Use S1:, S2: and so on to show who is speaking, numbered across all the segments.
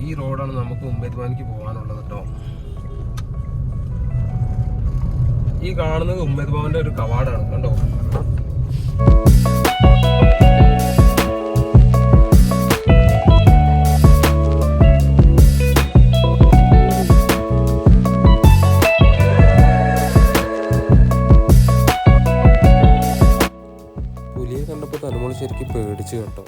S1: ഈ റോഡാണ് നമുക്ക് ഉമ്മേദ്വാനിക്ക് പോകാനുള്ളത് കേട്ടോ. ഈ കാണുന്നത് ഉമ്മേദ് ഭവന്റെ ഒരു കവാടാണ് കണ്ടോ. പുലിയെ കണ്ടപ്പോൾ തനുമോൾ ശരിക്കും പേടിച്ചു കേട്ടോ.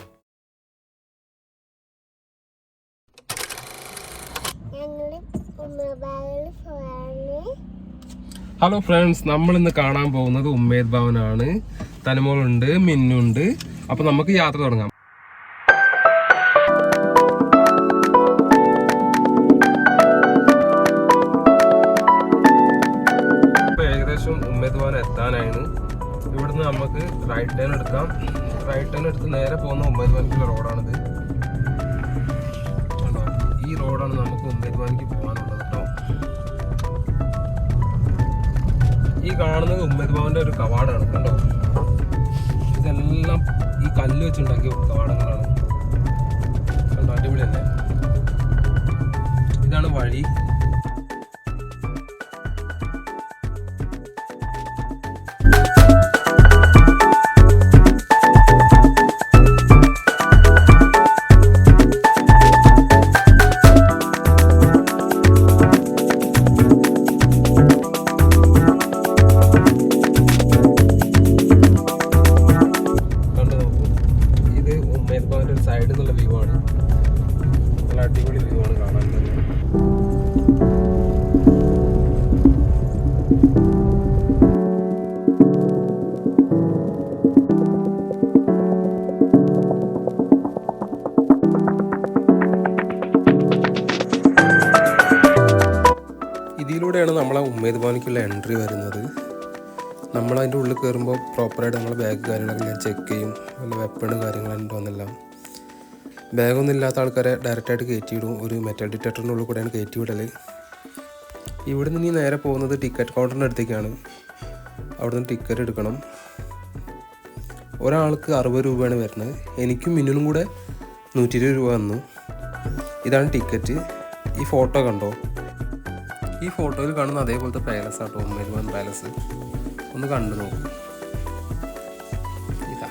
S1: ഹലോ ഫ്രണ്ട്സ്, നമ്മൾ ഇന്ന് കാണാൻ പോകുന്നത് ഉമ്മേദ് ഭവനാണ്. തനുമോളുണ്ട്, മിന്നുണ്ട്. അപ്പൊ നമുക്ക് യാത്ര തുടങ്ങാം. ഇപ്പൊ ഏകദേശം ഉമ്മേദ് ഭവൻ എത്താനാണ്. ഇവിടുന്ന് നമുക്ക് റൈറ്റ് ടേൺ എടുക്കാം. റൈറ്റ് ടേൺ എടുത്ത് നേരെ പോകുന്ന ഉമ്മേദ് ഭവനിക്കുള്ള റോഡാണിത്. ഈ റോഡാണ് നമുക്ക് ഉമ്മേദ് ഭവനിക്ക് പോകാനുള്ളത് കേട്ടോ. ഈ കാണുന്നത് ഉമ്മേദ് ഭവന്റെ ഒരു കവാടാണ് കണ്ടോ. ഇതെല്ലാം ഈ കല്ല് വെച്ചുണ്ടാക്കിയ കവാടങ്ങളാണ് കണ്ടോ. അടിപൊളിയല്ലേ. ഇതാണ് വഴി. സൈഡിൽ നിന്നുള്ള വ്യൂ ആണ്. നല്ല അടിപൊളി വ്യൂ ആണ് കാണാൻ തന്നെ. ഇതിലൂടെയാണ് നമ്മളെ ഉമ്മേദ് ഭവനിക്കുള്ള എൻട്രി വരുന്നത്. നമ്മളതിൻ്റെ ഉള്ളിൽ കയറുമ്പോൾ പ്രോപ്പറായിട്ട് നമ്മളെ ബാഗ് കാര്യങ്ങളൊക്കെ ഞാൻ ചെക്ക് ചെയ്യും. വല്ല വെപ്പണ് കാര്യങ്ങളുണ്ടോ എന്നെല്ലാം. ബാഗൊന്നും ഇല്ലാത്ത ആൾക്കാരെ ഡയറക്റ്റായിട്ട് കയറ്റിവിടും. ഒരു മെറ്റൽ ഡിറ്റക്ടറിൻ്റെ ഉള്ളിൽ കൂടെയാണ് കയറ്റി വിടൽ. ഇവിടെ നിന്ന് നേരെ പോകുന്നത് ടിക്കറ്റ് കൗണ്ടറിൻ്റെ അടുത്തേക്കാണ്. അവിടെ നിന്ന് ടിക്കറ്റ് എടുക്കണം. ഒരാൾക്ക് 60 രൂപയാണ് വരുന്നത്. എനിക്കും മിന്നിനും കൂടെ 120 രൂപ വന്നു. ഇതാണ് ടിക്കറ്റ്. ഈ ഫോട്ടോ കണ്ടോ. ഈ ഫോട്ടോയിൽ കാണുന്ന അതേപോലത്തെ പാലസ് ആട്ടോ ഉമ്മേദ് ഭവൻ പാലസ്. ഒന്ന് കണ്ടു നോക്കും. ഇതാ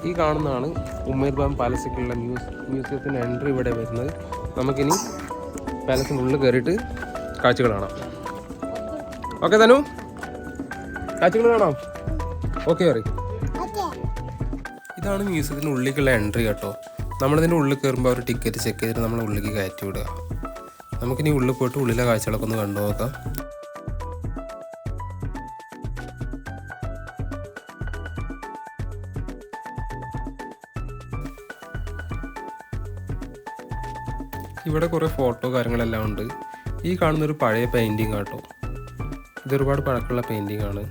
S1: ഈ കാണുന്നതാണ് ഉമ്മേദ് ഭവൻ പാലസിലേക്കുള്ള മ്യൂസിയത്തിൻ്റെ എൻട്രി ഇവിടെ വരുന്നത്. നമുക്കിനി പാലസിൻ്റെ ഉള്ളിൽ കയറിയിട്ട് കാഴ്ചകൾ കാണാം. ഓക്കെ തനു, കാഴ്ചകൾ കാണാം. ഓക്കെ പറയും. ഇതാണ് മ്യൂസിയത്തിൻ്റെ ഉള്ളിലേക്കുള്ള എൻട്രി കേട്ടോ. നമ്മളിതിൻ്റെ ഉള്ളിൽ കയറുമ്പോൾ അവർ ടിക്കറ്റ് ചെക്ക് ചെയ്തിട്ട് നമ്മളെ ഉള്ളിലേക്ക് കയറ്റി വിടുക. നമുക്കിനി ഉള്ളിൽ പോയിട്ട് ഉള്ളിലെ കാഴ്ചകളൊക്കെ ഒന്ന് കണ്ടു നോക്കാം. ഇവിടെ കുറേ ഫോട്ടോ കാര്യങ്ങളെല്ലാം ഉണ്ട്. ഈ കാണുന്നൊരു പഴയ പെയിൻറ്റിങ് ആട്ടോ. ഇതൊരുപാട് പഴക്കമുള്ള പെയിൻറ്റിങ് ആണ്.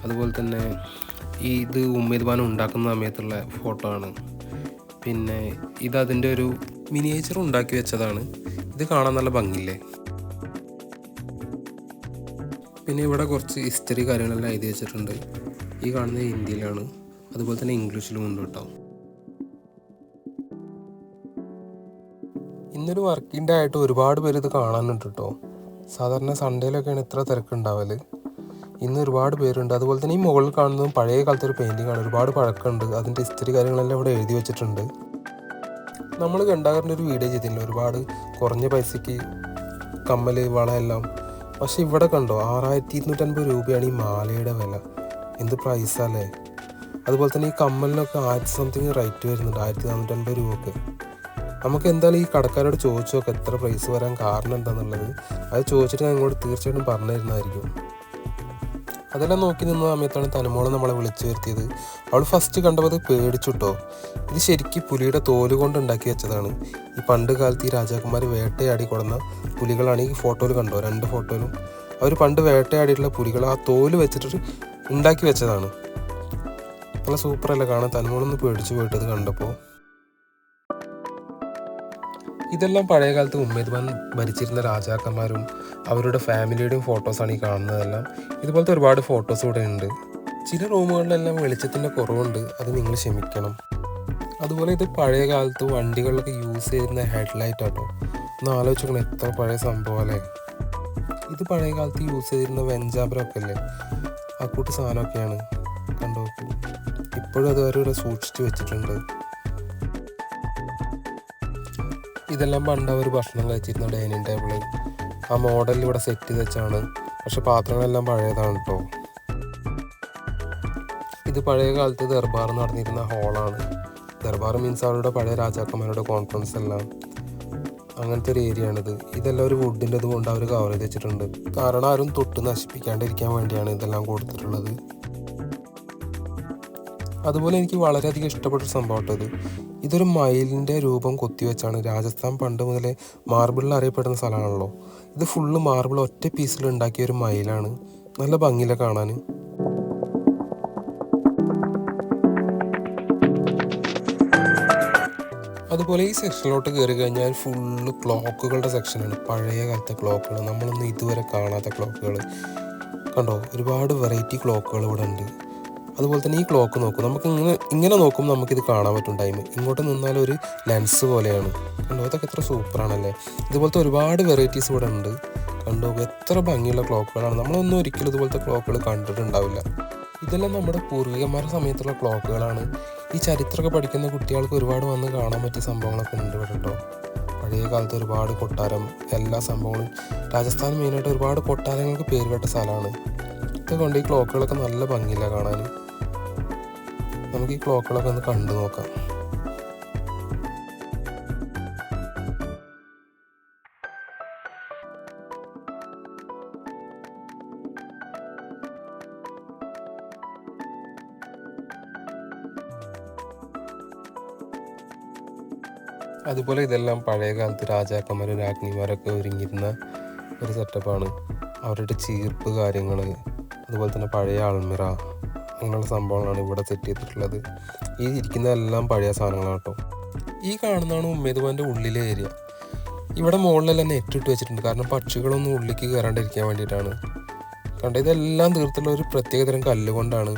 S1: അതുപോലെ തന്നെ ഇത് ഉമ്മേദ് ഭവൻ ഉണ്ടാക്കുന്ന സമയത്തുള്ള ഫോട്ടോ ആണ്. പിന്നെ ഇതതിൻ്റെ ഒരു മിനിയേച്ചർ ഉണ്ടാക്കി വെച്ചതാണ്. ഇത് കാണാൻ നല്ല ഭംഗിയില്ലേ. പിന്നെ ഇവിടെ കുറച്ച് ഹിസ്റ്ററി കാര്യങ്ങളെല്ലാം എഴുതി വെച്ചിട്ടുണ്ട്. ഈ കാണുന്നത് ഹിന്ദിയിലാണ്. അതുപോലെ തന്നെ ഇംഗ്ലീഷിലും ഉണ്ട് കേട്ടോ. ഇന്നൊരു വർക്കിംഗ് ഡേ ആയിട്ട് ഒരുപാട് പേര് ഇത് കാണാനുണ്ട് കേട്ടോ. സാധാരണ സൺഡേയിലൊക്കെയാണ് ഇത്ര തിരക്കുണ്ടാവല്. ഇന്ന് ഒരുപാട് പേരുണ്ട്. അതുപോലെ തന്നെ ഈ മുകളിൽ കാണുന്നതും പഴയ കാലത്തെ ഒരു പെയിൻറ്റിംഗ് ആണ്. ഒരുപാട് പഴക്കമുണ്ട്. അതിൻ്റെ ഹിസ്റ്ററി കാര്യങ്ങളെല്ലാം ഇവിടെ എഴുതി വെച്ചിട്ടുണ്ട്. നമ്മൾ ഗണ്ടാഗറിൻ്റെ ഒരു വീഡിയോ ചെയ്തില്ല, ഒരുപാട് കുറഞ്ഞ പൈസയ്ക്ക് കമ്മൽ വള എല്ലാം. പക്ഷെ ഇവിടെ കണ്ടോ 6250 രൂപയാണ് ഈ മാലയുടെ വില. എന്ത് പ്രൈസല്ലേ. അതുപോലെ തന്നെ ഈ കമ്മലിനൊക്കെ 1000 സംതിങ് റേറ്റ് വരുന്നുണ്ട്, 1450 രൂപക്ക്. നമുക്ക് എന്തായാലും ഈ കടക്കാരോട് ചോദിച്ചു നോക്കാം എത്ര പ്രൈസ് വരാൻ കാരണം എന്താണെന്നുള്ളത്. അത് ചോദിച്ചിട്ട് ഞാൻ ഇങ്ങോട്ട് തീർച്ചയായിട്ടും പറഞ്ഞു തരുന്നതായിരിക്കും. അതെല്ലാം നോക്കി നിന്ന സമയത്താണ് തനുമോളെ നമ്മളെ വിളിച്ചു വരുത്തിയത്. അവൾ ഫസ്റ്റ് കണ്ടപ്പോൾ അത് പേടിച്ചുട്ടോ. ഇത് ശരിക്കും പുലിയുടെ തോല് കൊണ്ട് ഉണ്ടാക്കി വെച്ചതാണ്. ഈ പണ്ട് കാലത്ത് ഈ രാജാക്കന്മാർ വേട്ടയാടി കൊടുന്ന പുലികളാണ്. ഈ ഫോട്ടോയിൽ കണ്ടോ, 2 ഫോട്ടോയിലും അവർ പണ്ട് വേട്ടയാടിയിട്ടുള്ള പുലികൾ ആ തോല് വെച്ചിട്ട് ഉണ്ടാക്കി വെച്ചതാണ്. നല്ല സൂപ്പറല്ലേ കാണാൻ. തനുമോളൊന്ന് പേടിച്ചു പോയിട്ടത് കണ്ടപ്പോൾ. ഇതെല്ലാം പഴയ കാലത്ത് ഉമ്മേദ് ഖാൻ ഭരിച്ചിരുന്ന രാജാക്കന്മാരും അവരുടെ ഫാമിലിയുടെയും ഫോട്ടോസാണ് ഈ കാണുന്നതെല്ലാം. ഇതുപോലത്തെ ഒരുപാട് ഫോട്ടോസ് ഇവിടെ ഉണ്ട്. ചില റൂമുകളിലെല്ലാം വെളിച്ചത്തിൻ്റെ കുറവുണ്ട്, അത് നിങ്ങൾ ക്ഷമിക്കണം. അതുപോലെ ഇത് പഴയ കാലത്ത് വണ്ടികളിലൊക്കെ യൂസ് ചെയ്തിരുന്ന ഹെഡ്ലൈറ്റ് ആട്ടോ. ഒന്ന് ആലോചിച്ച് നോക്കണം, എത്ര പഴയ സംഭവം അല്ലേ. ഇത് പഴയ കാലത്ത് യൂസ് ചെയ്തിരുന്ന വെഞ്ചാമ്പരമൊക്കെ അല്ലേ, ആ കൂട്ട് സാധനമൊക്കെയാണ്. കണ്ടു നോക്കൂ, ഇപ്പോഴും അത് അവരിവിടെ സൂക്ഷിച്ച് വെച്ചിട്ടുണ്ട്. ഇതെല്ലാം പണ്ട് അവർ ഭക്ഷണം കഴിച്ചിരുന്ന ഡൈനിങ് ടേബിള്. ആ മോഡൽ ഇവിടെ സെറ്റ് ചെയ്ത് വെച്ചാണ്, പക്ഷെ പാത്രങ്ങളെല്ലാം പഴയതാണ് കേട്ടോ. ഇത് പഴയ കാലത്ത് ദർബാർ നടന്നിരുന്ന ഹോളാണ്. ദർബാർ മീൻസ് അവരുടെ പഴയ രാജാക്കന്മാരുടെ കോൺഫറൻസ് എല്ലാം അങ്ങനത്തെ ഒരു ഏരിയ ആണിത്. ഇതെല്ലാം ഒരു വുഡിൻ്റെ കൊണ്ട് അവർ കവർ ചെയ്ത് വെച്ചിട്ടുണ്ട്. കാരണം ആരും തൊട്ട് നശിപ്പിക്കാണ്ടിരിക്കാൻ വേണ്ടിയാണ് ഇതെല്ലാം കൊടുത്തിട്ടുള്ളത്. അതുപോലെ എനിക്ക് വളരെയധികം ഇഷ്ടപ്പെട്ടൊരു സംഭവം ഇത്. ഇതൊരു മയിലിൻ്റെ രൂപം കൊത്തിവെച്ചാണ്. രാജസ്ഥാൻ പണ്ട് മുതലേ മാർബിളിൽ അറിയപ്പെടുന്ന സ്ഥലമാണല്ലോ. ഇത് ഫുള്ള് മാർബിൾ ഒറ്റ പീസിൽ ഉണ്ടാക്കിയ ഒരു മയിലാണ്. നല്ല ഭംഗിയില്ല കാണാൻ. അതുപോലെ ഈ സെക്ഷനിലോട്ട് കയറി കഴിഞ്ഞാൽ ഫുള്ള് ക്ലോക്കുകളുടെ സെക്ഷനാണ്. പഴയ കാലത്തെ ക്ലോക്കുകൾ, നമ്മളൊന്നും ഇതുവരെ കാണാത്ത ക്ലോക്കുകൾ. കണ്ടോ, ഒരുപാട് വെറൈറ്റി ക്ലോക്കുകൾ ഇവിടെ ഉണ്ട്. അതുപോലെ തന്നെ ഈ ക്ലോക്ക് നോക്കും, നമുക്ക് ഇങ്ങനെ നോക്കുമ്പോൾ നമുക്കിത് കാണാൻ പറ്റും ടൈം. ഇങ്ങോട്ട് നിന്നാൽ ഒരു ലെൻസ് പോലെയാണ്. കണ്ടോ, ഇതൊക്കെ എത്ര സൂപ്പറാണല്ലേ. ഇതുപോലത്തെ ഒരുപാട് വെറൈറ്റീസ് ഇവിടെ ഉണ്ട്. കണ്ടോ, എത്ര ഭംഗിയുള്ള ക്ലോക്കുകളാണ്. നമ്മളൊന്നും ഒരിക്കലും ഇതുപോലത്തെ ക്ലോക്കുകൾ കണ്ടിട്ടുണ്ടാവില്ല. ഇതെല്ലാം നമ്മുടെ പൂർവികന്മാരുടെ സമയത്തുള്ള ക്ലോക്കുകളാണ്. ഈ ചരിത്രമൊക്കെ പഠിക്കുന്ന കുട്ടികൾക്ക് ഒരുപാട് വന്ന് കാണാൻ പറ്റിയ സംഭവങ്ങളൊക്കെ ഉണ്ട് ഇവിടെ കേട്ടോ. പഴയ കാലത്ത് ഒരുപാട് കൊട്ടാരം, എല്ലാ സംഭവങ്ങളും. രാജസ്ഥാൻ മെയിനായിട്ട് ഒരുപാട് കൊട്ടാരങ്ങൾക്ക് പേര് കേട്ട സ്ഥലമാണ്. ഇതുകൊണ്ട് ഈ ക്ലോക്കുകളൊക്കെ നല്ല ഭംഗിയില്ല കാണാൻ. നമുക്ക് ഈ ക്ലോക്കുകളൊക്കെ ഒന്ന് കണ്ടു നോക്കാം. അതുപോലെ ഇതെല്ലാം പഴയ കാലത്ത് രാജാക്കന്മാരും രാജ്ഞിമാരൊക്കെ ഒരുങ്ങിയിരുന്ന ഒരു സെറ്റപ്പാണ്. അവരുടെ ചീർപ്പ് കാര്യങ്ങൾ, അതുപോലെ തന്നെ പഴയ അൾമിറ, അങ്ങനെയുള്ള സംഭവങ്ങളാണ് ഇവിടെ സെറ്റ് ചെയ്തിട്ടുള്ളത്. ഈ ഇരിക്കുന്നതെല്ലാം പഴയ സാധനങ്ങളാണ് കേട്ടോ. ഈ കാണുന്നതാണ് ഉമ്മേദ് ഖാൻ്റെ ഉള്ളിലെ ഏരിയ. ഇവിടെ മുകളിലെല്ലാം നെറ്റ് ഇട്ട് വെച്ചിട്ടുണ്ട്, കാരണം പക്ഷികളൊന്നും ഉള്ളിലേക്ക് കയറാണ്ടിരിക്കാൻ വേണ്ടിയിട്ടാണ്. കണ്ട, ഇതെല്ലാം തീർത്തുള്ള ഒരു പ്രത്യേകതരം കല്ലുകൊണ്ടാണ്.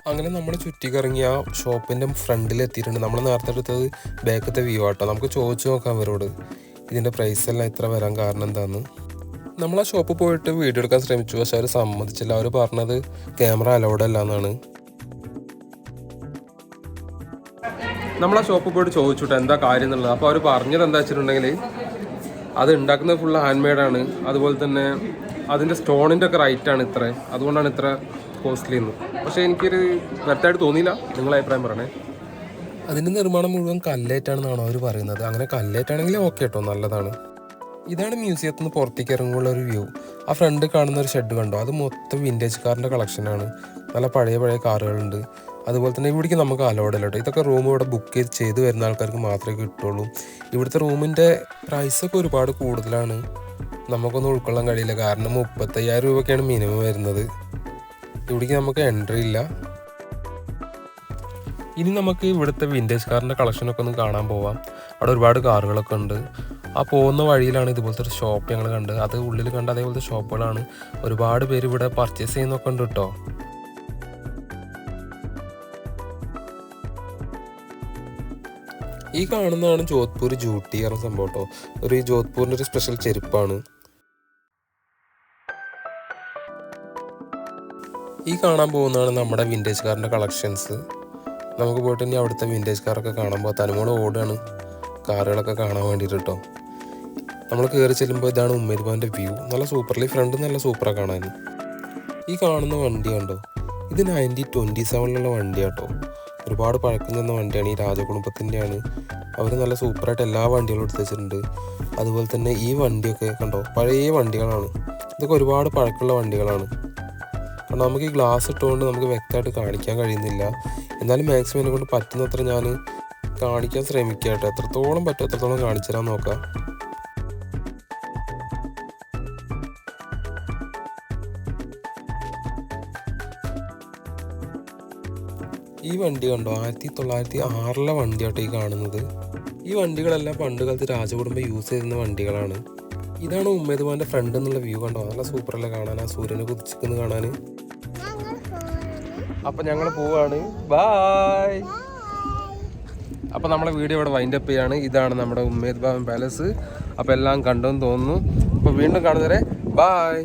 S1: അങ്ങനെ നമ്മൾ ചുറ്റിക്കറങ്ങി ആ ഷോപ്പിൻ്റെ ഫ്രണ്ടിൽ എത്തിയിട്ടുണ്ട്. നമ്മൾ നേരത്തെ എടുത്തത് ബാക്കത്തെ വ്യൂ ആട്ടോ. നമുക്ക് ചോദിച്ചു നോക്കാം അവരോട് ഇതിൻ്റെ പ്രൈസ് എല്ലാം ഇത്ര വരാൻ കാരണം എന്താണെന്ന്. നമ്മൾ ആ ഷോപ്പിൽ പോയിട്ട് വീഡിയോ എടുക്കാൻ ശ്രമിച്ചു, പക്ഷെ അവർ സമ്മതിച്ചില്ല. അവർ പറഞ്ഞത് ക്യാമറ അലൗഡ് അല്ല എന്നാണ്. നമ്മൾ ആ ഷോപ്പിൽ പോയിട്ട് ചോദിച്ചുട്ടോ എന്താ കാര്യം എന്നുള്ളത്. അപ്പോൾ അവർ പറഞ്ഞത് എന്താ വെച്ചിട്ടുണ്ടെങ്കിൽ അത് ഉണ്ടാക്കുന്നത് ഫുള്ള് ഹാൻഡ് മെയ്ഡാണ്. അതുപോലെ തന്നെ അതിൻ്റെ സ്റ്റോണിൻ്റെ ഒക്കെ റൈറ്റാണ് ഇത്ര, അതുകൊണ്ടാണ് ഇത്ര കോസ്റ്റ്ലി എന്ന്. പക്ഷേ എനിക്കൊരു വ്യക്തമായിട്ട് തോന്നിയില്ല. നിങ്ങളെ അഭിപ്രായം പറയണേ. അതിൻ്റെ നിർമ്മാണം മുഴുവൻ കല്ലേറ്റാണെന്നാണോ അവർ പറയുന്നത്. അങ്ങനെ കല്ലേറ്റാണെങ്കിൽ ഓക്കെ കേട്ടോ, നല്ലതാണ്. ഇതാണ് മ്യൂസിയത്തിൽ നിന്ന് പുറത്തേക്ക് ഇറങ്ങുള്ള ഒരു വ്യൂ. ആ ഫ്രണ്ട് കാണുന്ന ഒരു ഷെഡ് കണ്ടോ, അത് മൊത്തം വിൻറ്റേജ് കാറിൻ്റെ കളക്ഷനാണ്. നല്ല പഴയ പഴയ കാറുകളുണ്ട്. അതുപോലെ തന്നെ ഇവിടേക്ക് നമുക്ക് അലോഡ് അല്ല കേട്ടോ. ഇതൊക്കെ റൂം ഇവിടെ ബുക്ക് ചെയ്ത് വരുന്ന ആൾക്കാർക്ക് മാത്രമേ കിട്ടുള്ളൂ. ഇവിടുത്തെ റൂമിൻ്റെ പ്രൈസൊക്കെ ഒരുപാട് കൂടുതലാണ്. നമുക്കൊന്നും ഉൾക്കൊള്ളാൻ കഴിയില്ല, കാരണം 35,000 രൂപയ്ക്കാണ് മിനിമം വരുന്നത്. ഇവിടേക്ക് നമുക്ക് എൻട്രി ഇല്ല. ഇനി നമുക്ക് ഇവിടുത്തെ വിൻറ്റേജ് കാറിൻ്റെ കളക്ഷനൊക്കെ ഒന്ന് കാണാൻ പോവാം. അവിടെ ഒരുപാട് കാറുകളൊക്കെ ഉണ്ട്. ആ പോകുന്ന വഴിയിലാണ് ഇതുപോലത്തെ ഒരു ഷോപ്പ് ഞങ്ങൾ കണ്ട്. അത് ഉള്ളിൽ കണ്ട അതേപോലത്തെ ഷോപ്പുകളാണ്. ഒരുപാട് പേര് ഇവിടെ പർച്ചേസ് ചെയ്യുന്നൊക്കെ ഉണ്ട് കേട്ടോ. ഈ കാണുന്നതാണ് ജോധ്പൂർ ജൂട്ടി പറഞ്ഞ സംഭവം കേട്ടോ. ഒരു ജോധ്പൂരിൻ്റെ ഒരു സ്പെഷ്യൽ ചെരുപ്പാണ്. ഈ കാണാൻ പോകുന്നതാണ് നമ്മുടെ വിൻറ്റേജ് കാറിൻ്റെ കളക്ഷൻസ്. നമുക്ക് പോയിട്ട് ഇനി അവിടുത്തെ വിൻറ്റേജ് കാറൊക്കെ കാണുമ്പോൾ തനുമോള് ഓടുകയാണ് കാറുകളൊക്കെ കാണാൻ വേണ്ടിയിട്ട് കേട്ടോ. നമ്മൾ കയറി ചെല്ലുമ്പോൾ ഇതാണ് ഉമ്മേദ് ഖാൻ്റെ വ്യൂ. നല്ല സൂപ്പർലി ഫ്രണ്ട് നല്ല സൂപ്പറാണ് കാണാൻ. ഈ കാണുന്ന വണ്ടി കണ്ടോ, ഇത് 1927 വണ്ടി കേട്ടോ. ഒരുപാട് പഴക്കം ചെന്ന വണ്ടിയാണ്. ഈ രാജകുടുംബത്തിൻ്റെയാണ്. അവർ നല്ല സൂപ്പറായിട്ട് എല്ലാ വണ്ടികളും എടുത്ത് വെച്ചിട്ടുണ്ട്. അതുപോലെ തന്നെ ഈ വണ്ടിയൊക്കെ കണ്ടോ, പഴയ വണ്ടികളാണ്. ഇതൊക്കെ ഒരുപാട് പഴക്കമുള്ള വണ്ടികളാണ്. കാരണം നമുക്ക് ഈ ഗ്ലാസ് ഇട്ടുകൊണ്ട് നമുക്ക് വ്യക്തമായിട്ട് കാണിക്കാൻ കഴിയുന്നില്ല. എന്നാലും മാക്സിമം എന്നെ കൊണ്ട് പറ്റുന്നത്ര ഞാൻ കാണിക്കാൻ ശ്രമിക്കാം കേട്ടോ. എത്രത്തോളം പറ്റും അത്രത്തോളം കാണിച്ചു തരാൻ നോക്കാം. ഈ വണ്ടി കണ്ടോ 1906 വണ്ടിയാട്ടോ ഈ കാണുന്നത്. ഈ വണ്ടികളെല്ലാം പണ്ട് കാലത്ത് രാജകുടുംബം യൂസ് ചെയ്യുന്ന വണ്ടികളാണ്. ഇതാണ് ഉമ്മേദ് ഖാന്റെ ഫ്രണ്ട് എന്നുള്ള വ്യൂ കണ്ടോ, നല്ല സൂപ്പറല്ലേ കാണാൻ, ആ സൂര്യനെ കുതിച്ചിരിക്കുന്നത് കാണാൻ. അപ്പം ഞങ്ങൾ പോവാണ്, ബായ്. അപ്പം നമ്മളെ വീഡിയോ ഇവിടെ വൈൻഡപ്പ് ചെയ്യാണ്. ഇതാണ് നമ്മുടെ ഉമ്മേദ് ഖാൻ പാലസ്. അപ്പം എല്ലാം കണ്ടെന്ന് തോന്നുന്നു. അപ്പോൾ വീണ്ടും കാണുന്നവരെ ബായ്.